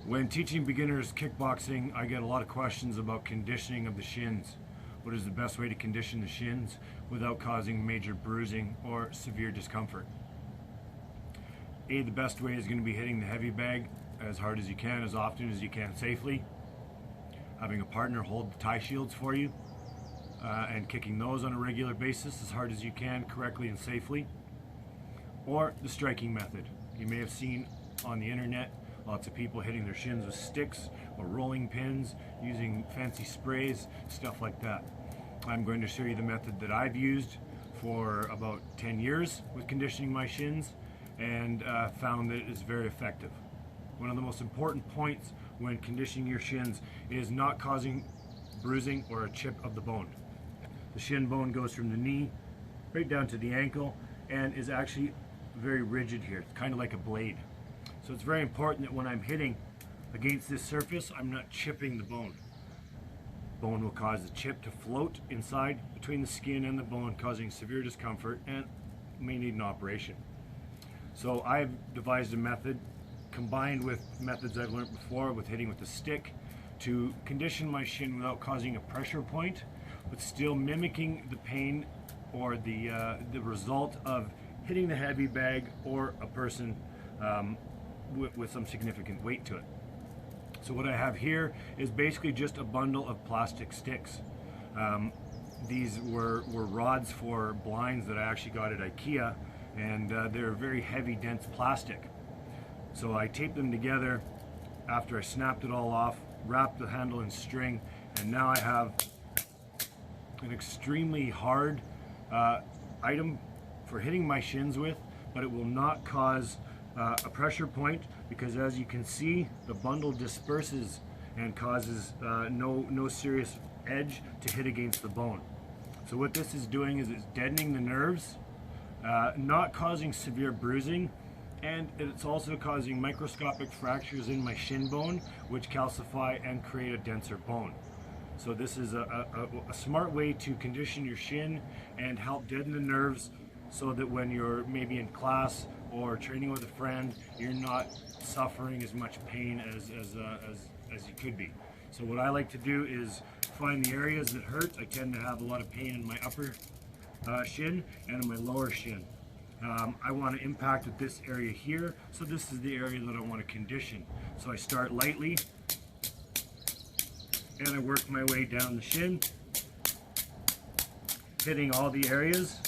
When teaching beginners kickboxing, I get a lot of questions about conditioning of the shins. What is the best way to condition the shins without causing major bruising or severe discomfort? The best way is going to be hitting the heavy bag as hard as you can, as often as you can safely. Having a partner hold the tie shields for you and kicking those on a regular basis as hard as you can, correctly and safely. Or the striking method. You may have seen on the internet lots of people hitting their shins with sticks or rolling pins, using fancy sprays, stuff like that. I'm going to show you the method that I've used for about 10 years with conditioning my shins, and found that it is very effective. One of the most important points when conditioning your shins is not causing bruising or a chip of the bone. The shin bone goes from the knee right down to the ankle and is actually very rigid here. It's kind of like a blade. So it's very important that when I'm hitting against this surface, I'm not chipping the bone. Bone will cause the chip to float inside between the skin and the bone, causing severe discomfort and may need an operation. So I've devised a method combined with methods I've learned before with hitting with a stick to condition my shin without causing a pressure point, but still mimicking the pain or the result of hitting the heavy bag or a person with some significant weight to it. So what I have here is basically just a bundle of plastic sticks. These were rods for blinds that I actually got at IKEA, and they're very heavy, dense plastic. So I taped them together after I snapped it all off, wrapped the handle in string, and now I have an extremely hard item for hitting my shins with, but it will not cause a pressure point, because as you can see, the bundle disperses and causes no serious edge to hit against the bone. So what this is doing is it's deadening the nerves, not causing severe bruising, and it's also causing microscopic fractures in my shin bone, which calcify and create a denser bone. So this is a smart way to condition your shin and help deaden the nerves, so that when you're maybe in class or training with a friend, you're not suffering as much pain as you could be. So what I like to do is find the areas that hurt. I tend to have a lot of pain in my upper shin and in my lower shin. I want to impact with this area here, so this is the area that I want to condition. So I start lightly and I work my way down the shin, hitting all the areas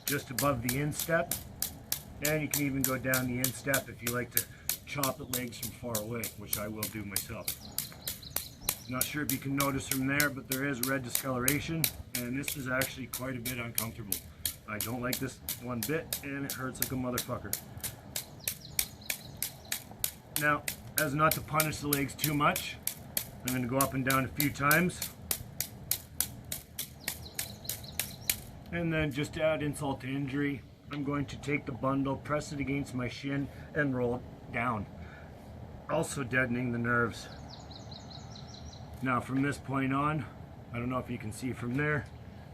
just above the instep, and you can even go down the instep if you like to chop at legs from far away, which I will do myself. Not sure if you can notice from there, but there is red discoloration, and this is actually quite a bit uncomfortable. I don't like this one bit, and it hurts like a motherfucker. Now, as not to punish the legs too much, I'm going to go up and down a few times. And then, just to add insult to injury, I'm going to take the bundle, press it against my shin, and roll it down, also deadening the nerves. Now from this point on, I don't know if you can see from there,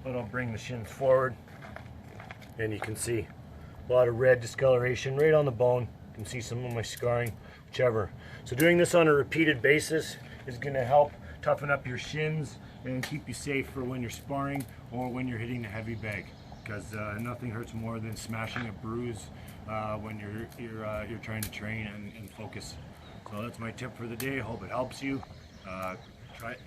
but I'll bring the shins forward, and you can see a lot of red discoloration right on the bone. You can see some of my scarring, whichever. So doing this on a repeated basis is going to help toughen up your shins and keep you safe for when you're sparring or when you're hitting the heavy bag, because nothing hurts more than smashing a bruise when you're trying to train and focus. So that's my tip for the day. Hope it helps you. Try it.